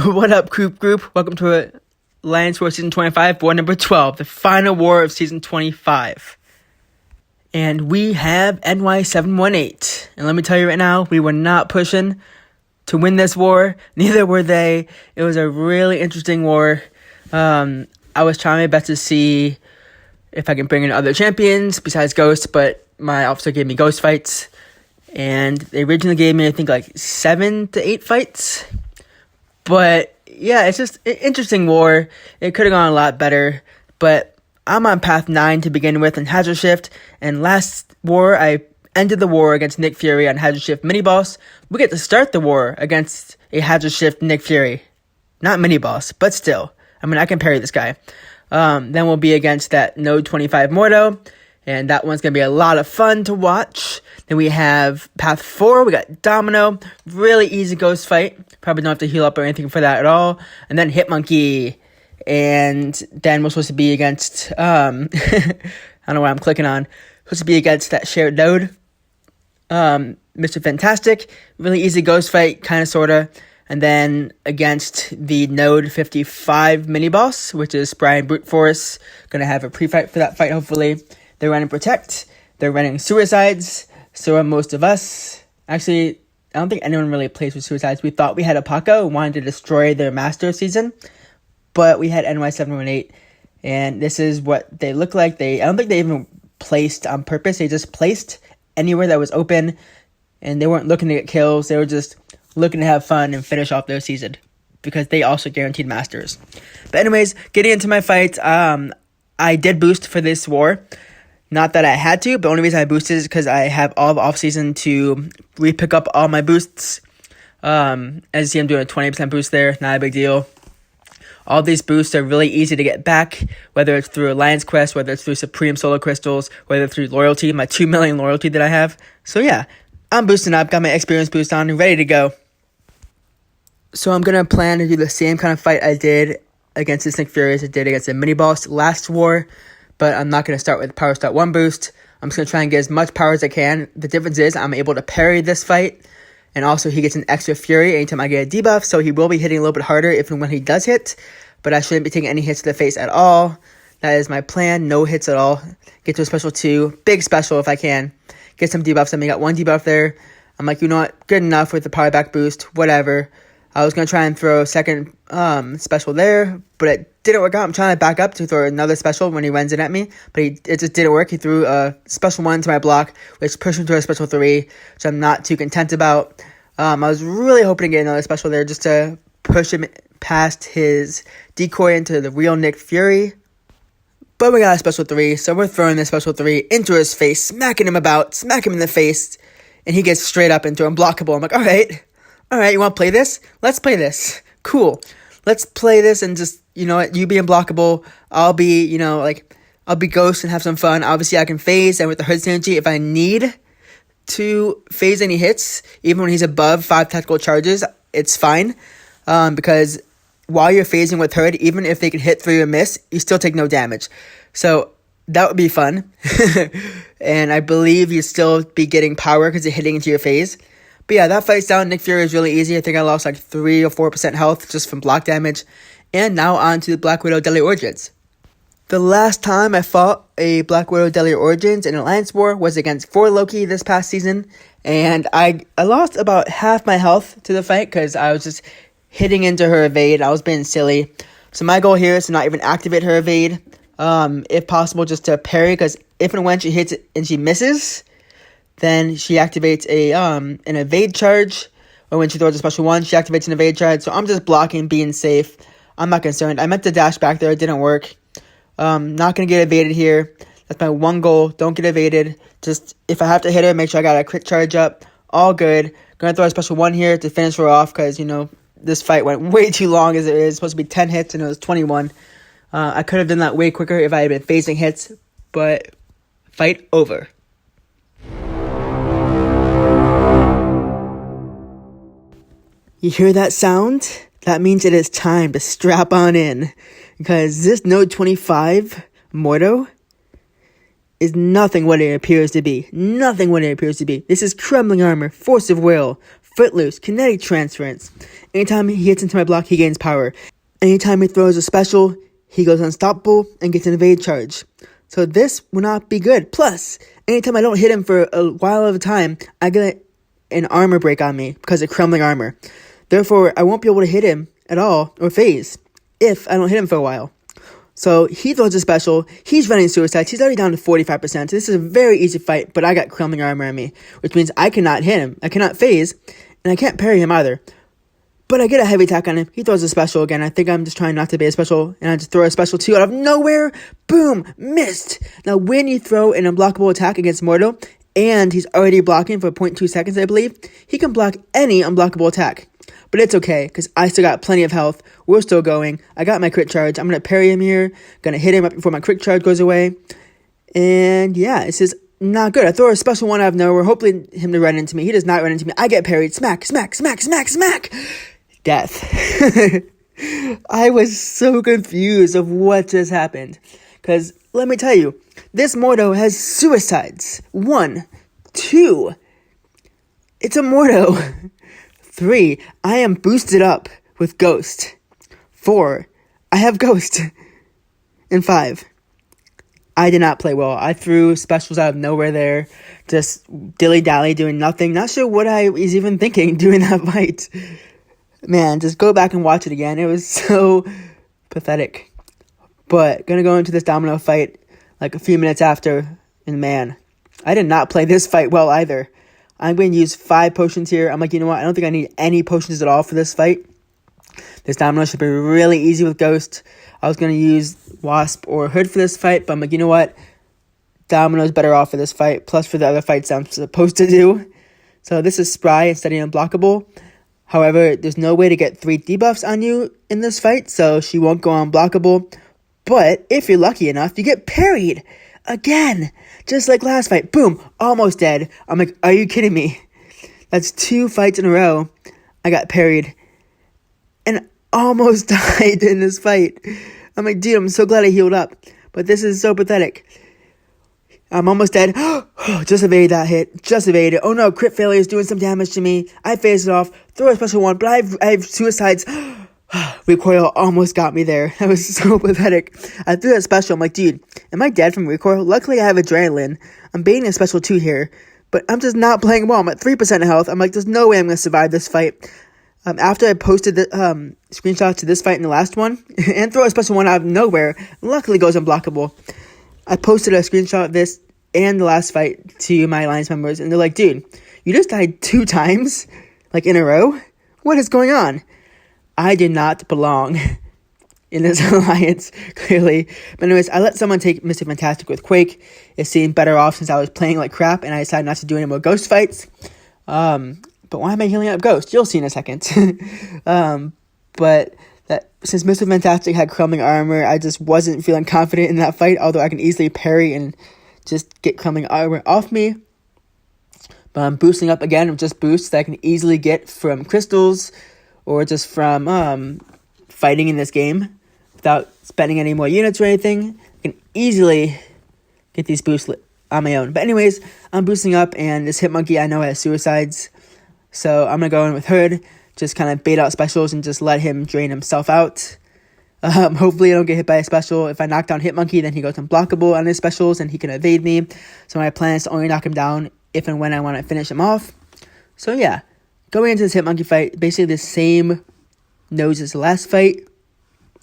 What up, Coop Group? Welcome to Alliance War Season 25, War number 12, the final war of Season 25. And we have NY718. And let me tell you right now, we were not pushing to win this war. Neither were they. It was a really interesting war. I was trying my best to see if I can bring in other champions besides Ghost, but my officer gave me Ghost fights. And they originally gave me, I think, like 7 to 8 fights. But yeah, it's just an interesting war. It could have gone a lot better. But I'm on path 9 to begin with in Hazard Shift. And last war, I ended the war against Nick Fury on Hazard Shift Mini Boss. We get to start the war against a Hazard Shift Nick Fury. Not Mini Boss, but still. I mean, I can parry this guy. Then we'll be against that Node 25 Mordo. And that one's going to be a lot of fun to watch. Then we have Path 4. We got Domino. Really easy Ghost fight. Probably don't have to heal up or anything for that at all. And then Hitmonkey. And then we're supposed to be against... I don't know what I'm clicking on. Supposed to be against that shared node. Mr. Fantastic. Really easy Ghost fight. Kind of, sort of. And then against the Node 55 mini-boss, which is Spry and Brute Force. Going to have a pre-fight for that fight, hopefully. They're running Protect. They're running Suicides. So are most of us. Actually, I don't think anyone really plays with Suicides. We thought we had a Paco and wanted to destroy their Master season. But we had NY718. And this is what they look like. I don't think they even placed on purpose. They just placed anywhere that was open. And they weren't looking to get kills. They were just looking to have fun and finish off their season. Because they also guaranteed Masters. But anyways, getting into my fights. I did boost for this war. Not that I had to, but the only reason I boosted is because I have all of off-season to re-pick up all my boosts. As you see, I'm doing a 20% boost there. Not a big deal. All these boosts are really easy to get back, whether it's through Alliance Quest, whether it's through Supreme Solar Crystals, whether it's through loyalty, my 2 million loyalty that I have. So yeah, I'm boosting up, got my experience boost on, ready to go. So I'm going to plan to do the same kind of fight I did against this Nick Fury as I did against the mini-boss last war. But I'm not going to start with Power Stat 1 boost. I'm just going to try and get as much power as I can. The difference is I'm able to parry this fight. And also he gets an extra Fury anytime I get a debuff. So he will be hitting a little bit harder if and when he does hit. But I shouldn't be taking any hits to the face at all. That is my plan. No hits at all. Get to a special 2. Big special if I can. Get some debuffs. I mean, got 1 debuff there. I'm like, you know what? Good enough with the power back boost. Whatever. I was going to try and throw a second special there, but it didn't work out. I'm trying to back up to throw another special when he runs in at me, but it just didn't work. He threw a special 1 to my block, which pushed him to a special 3, which I'm not too content about. I was really hoping to get another special there just to push him past his decoy into the real Nick Fury. But we got a special 3, so we're throwing this special 3 into his face, smacking him in the face, and he gets straight up into unblockable. I'm like, all right, you want to play this? Let's play this. Cool. Let's play this and just, you know what, you be unblockable. I'll be, I'll be Ghost and have some fun. Obviously, I can phase, and with the Hood synergy, if I need to phase any hits, even when he's above 5 tactical charges, it's fine. Because while you're phasing with Hood, even if they can hit through or miss, you still take no damage. So that would be fun. And I believe you'd still be getting power because you're hitting into your phase. But yeah, that fight's down. Nick Fury is really easy. I think I lost like 3 or 4% health just from block damage. And now on to the Black Widow Deadly Origins. The last time I fought a Black Widow Deadly Origins in an Alliance War was against 4 Loki this past season. And I lost about half my health to the fight because I was just hitting into her evade. I was being silly. So my goal here is to not even activate her evade. If possible, just to parry, because if and when she hits it and she misses, then she activates an evade charge, or when she throws a special 1, she activates an evade charge. So I'm just blocking, being safe. I'm not concerned. I meant to dash back there. It didn't work. Not going to get evaded here. That's my one goal. Don't get evaded. Just, if I have to hit her, make sure I got a quick charge up. All good. Going to throw a special 1 here to finish her off, because, this fight went way too long as it is. It's supposed to be 10 hits, and it was 21. I could have done that way quicker if I had been phasing hits, but fight over. You hear that sound? That means it is time to strap on in. Because this Node 25 Mordo is nothing what it appears to be. Nothing what it appears to be. This is crumbling armor, force of will, footloose, kinetic transference. Anytime he hits into my block, he gains power. Anytime he throws a special, he goes unstoppable and gets an evade charge. So this will not be good. Plus, anytime I don't hit him for a while of time, I get an armor break on me because of crumbling armor. Therefore, I won't be able to hit him at all or phase if I don't hit him for a while. So he throws a special. He's running suicides. He's already down to 45%. So this is a very easy fight, but I got crumbling armor on me, which means I cannot hit him. I cannot phase, and I can't parry him either. But I get a heavy attack on him. He throws a special again. I think I'm just trying not to be a special, and I just throw a special too out of nowhere. Boom! Missed! Now, when you throw an unblockable attack against Mordo, and he's already blocking for 0.2 seconds, I believe, he can block any unblockable attack. But it's okay, because I still got plenty of health. We're still going. I got my crit charge. I'm going to parry him here. Going to hit him up before my crit charge goes away. And yeah, this is not good. I throw a special one out of nowhere, hoping him to run into me. He does not run into me. I get parried. Smack, smack, smack, smack, smack. Death. I was so confused of what just happened. Because, let me tell you, this Mordo has suicides. 1, 2. It's a Mordo. 3, I am boosted up with Ghost. 4, I have Ghost. And 5, I did not play well. I threw specials out of nowhere there. Just dilly-dally, doing nothing. Not sure what I was even thinking during that fight. Man, just go back and watch it again. It was so pathetic. But gonna go into this domino fight like a few minutes after. And man, I did not play this fight well either. I'm going to use 5 potions here. I'm like, you know what? I don't think I need any potions at all for this fight. This domino should be really easy with Ghost. I was going to use Wasp or Hood for this fight, but I'm like, you know what? Domino's better off for this fight, plus for the other fights I'm supposed to do. So this is Spry instead of unblockable. However, there's no way to get 3 debuffs on you in this fight, so she won't go unblockable. But if you're lucky enough, you get parried. Again, just like last fight. Boom, almost dead. I'm like, are you kidding me? That's 2 fights in a row. I got parried and almost died in this fight. I'm like, dude, I'm so glad I healed up. But this is so pathetic. I'm almost dead. Just evaded that hit. Just evaded. Oh no, crit failure is doing some damage to me. I phased it off. Throw a special one, but I have suicides. Recoil almost got me there. That was so pathetic. I threw that special. I'm like, dude, am I dead from recoil? Luckily, I have adrenaline. I'm baiting a special 2 here, but I'm just not playing well. I'm at 3% health. I'm like, there's no way I'm going to survive this fight. After I posted the screenshot to this fight in the last one, and throw a special one out of nowhere, luckily goes unblockable. I posted a screenshot of this and the last fight to my alliance members, and they're like, dude, you just died 2 times, like in a row? What is going on? I did not belong in this alliance, clearly. But anyways, I let someone take Mr. Fantastic with Quake. It seemed better off since I was playing like crap, and I decided not to do any more Ghost fights. But why am I healing up Ghost? You'll see in a second. But that since Mr. Fantastic had crumbling armor, I just wasn't feeling confident in that fight, although I can easily parry and just get crumbling armor off me. But I'm boosting up again with just boosts that I can easily get from crystals, or just from fighting in this game without spending any more units or anything. I can easily get these boosts on my own. But anyways, I'm boosting up, and this Hitmonkey I know has suicides. So I'm going to go in with Hood, just kind of bait out specials and just let him drain himself out. Hopefully I don't get hit by a special. If I knock down Hitmonkey, then he goes unblockable on his specials, and he can evade me. So my plan is to only knock him down if and when I want to finish him off. So yeah. Going into this Hitmonkey fight, basically the same nose as the last fight.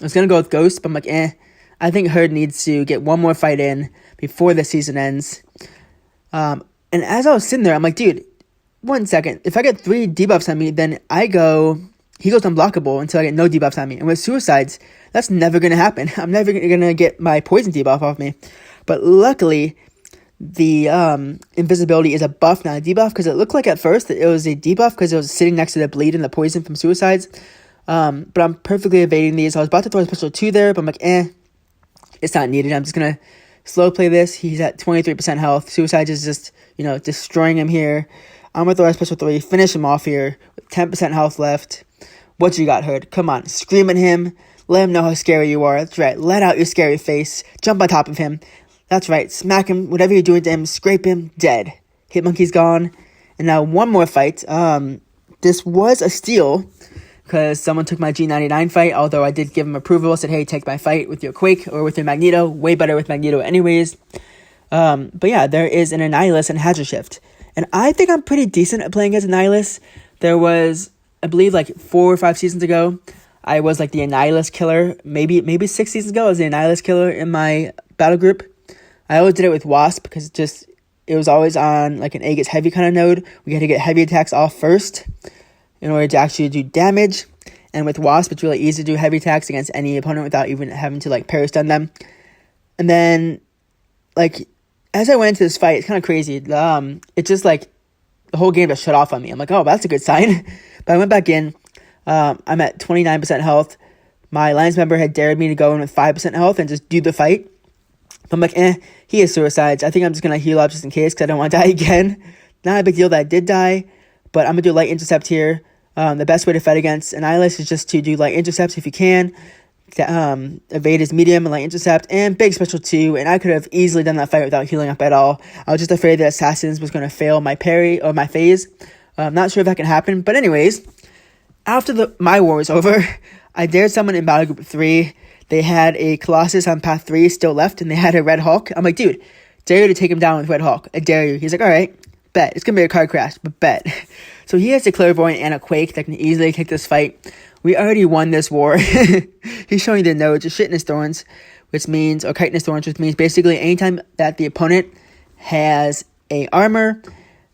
I was going to go with Ghost, but I'm like, I think Herd needs to get one more fight in before the season ends. And as I was sitting there, I'm like, dude, 1 second. If I get 3 debuffs on me, then he goes unblockable until I get no debuffs on me. And with suicides, that's never going to happen. I'm never going to get my poison debuff off me. But luckily, the invisibility is a buff, not a debuff, because it looked like at first that it was a debuff because it was sitting next to the bleed and the poison from suicides. But I'm perfectly evading these. I was about to throw a special 2 there, but I'm like, it's not needed. I'm just going to slow play this. He's at 23% health. Suicides is just, destroying him here. I'm going to throw a special 3, finish him off here with 10% health left. What you got, Hood? Come on, scream at him. Let him know how scary you are. That's right. Let out your scary face. Jump on top of him. That's right, smack him, whatever you're doing to him, scrape him, dead. Hitmonkey's gone. And now one more fight. this was a steal because someone took my G99 fight, although I did give him approval, said, hey, take my fight with your Quake or with your Magneto. Way better with Magneto anyways. But yeah, there is an Annihilus and Hatcher Shift. And I think I'm pretty decent at playing as Annihilus. There was, I believe, like 4 or 5 seasons ago, I was like the Annihilus killer. Maybe 6 seasons ago, I was the Annihilus killer in my battle group. I always did it with Wasp because it was always on like an A gets heavy kind of node. We had to get heavy attacks off first in order to actually do damage. And with Wasp, it's really easy to do heavy attacks against any opponent without even having to like parry stun them. And then, like, as I went into this fight, it's kind of crazy. It just like the whole game just shut off on me. I'm like, oh, that's a good sign. But I went back in. I'm at 29% health. My alliance member had dared me to go in with 5% health and just do the fight. I'm like, he has suicides. I think I'm just going to heal up just in case because I don't want to die again. Not a big deal that I did die, but I'm going to do light intercept here. The best way to fight against Annihilus is just to do light intercepts if you can. Evade his medium and light intercept, and big special 2, and I could have easily done that fight without healing up at all. I was just afraid that Assassins was going to fail my parry or my phase. I'm not sure if that can happen, but anyways, after my war was over, I dared someone in Battle Group 3. They had a Colossus on path 3 still left, and they had a Red Hulk. I'm like, dude, dare you to take him down with Red Hulk. I dare you. He's like, all right, bet. It's going to be a car crash, but bet. So he has a Clairvoyant and a Quake that can easily take this fight. We already won this war. He's showing the nodes, just Shitness Thorns, which means, or Chitinous Thorns, which means basically anytime that the opponent has a armor,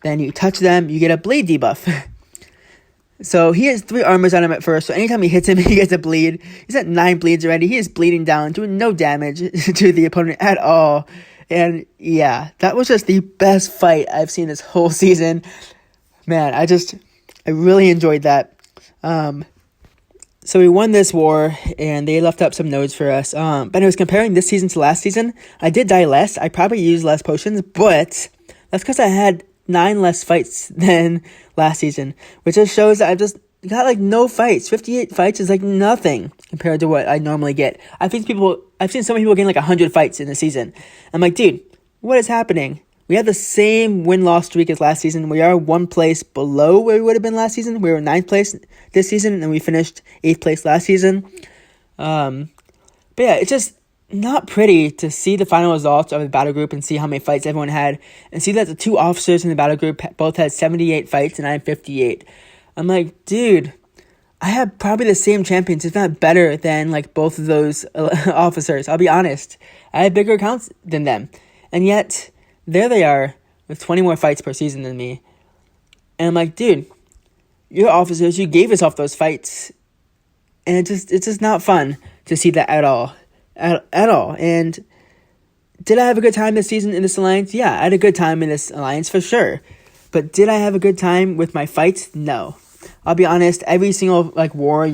then you touch them, you get a bleed debuff. So he has 3 armors on him at first, so anytime he hits him, he gets a bleed. He's at 9 bleeds already. He is bleeding down, doing no damage to the opponent at all. And yeah, that was just the best fight I've seen this whole season. Man, I really enjoyed that. So we won this war, and they left up some nodes for us. But anyways, comparing this season to last season, I did die less. I probably used less potions, but that's because I had 9 less fights than last season, which just shows that I've just got like no fights. 58 fights is like nothing compared to what I normally get. I've seen some people getting like 100 fights in the season. I'm like, dude, what is happening? We have the same win-loss streak as last season. We are 1 place below where we would have been last season. We were 9th place this season, and we finished 8th place last season. But yeah, it's just not pretty to see the final results of the battle group and see how many fights everyone had, and see that the 2 officers in the battle group both had 78 fights, and I had 58. I'm like, dude, I have probably the same champions, if not better than like both of those officers. I'll be honest. I have bigger accounts than them, and yet there they are with 20 more fights per season than me. And I'm like, dude, you're officers, you gave us off those fights. And it's just not fun to see that at all. At all. And did I have a good time this season in this alliance? Yeah, I had a good time in this alliance for sure. But did I have a good time with my fights? No. I'll be honest, every single like war,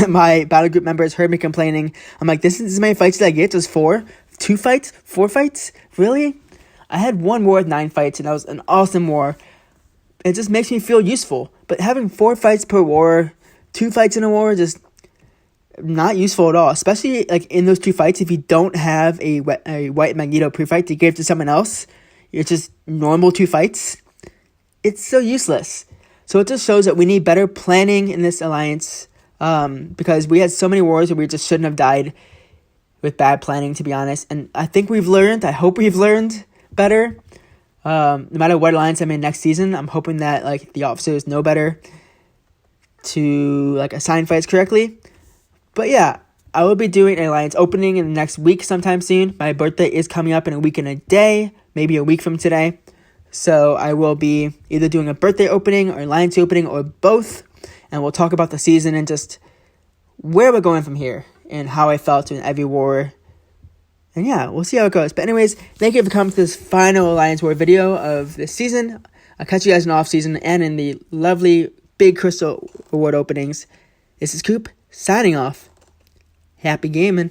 my battle group members heard me complaining. I'm like, this is as many fights that I get? Just 4? 2 fights? 4 fights? Really? I had 1 war with 9 fights, and that was an awesome war. It just makes me feel useful. But having 4 fights per war, 2 fights in a war, just not useful at all. Especially like in those 2 fights, if you don't have a white Magneto pre-fight to give to someone else, it's just normal 2 fights. It's so useless. So it just shows that we need better planning in this alliance, because we had so many wars that we just shouldn't have died with bad planning, to be honest. And I think we've learned. I hope we've learned better. No matter what alliance I'm in next season, I'm hoping that like the officers know better to like assign fights correctly. But yeah, I will be doing an alliance opening in the next week sometime soon. My birthday is coming up in a week and a day, maybe a week from today. So I will be either doing a birthday opening or alliance opening or both, and we'll talk about the season and just where we're going from here and how I felt in every war. And yeah, we'll see how it goes. But anyways, thank you for coming to this final Alliance War video of this season. I'll catch you guys in the off-season and in the lovely big Crystal Award openings. This is Coop, signing off. Happy gaming.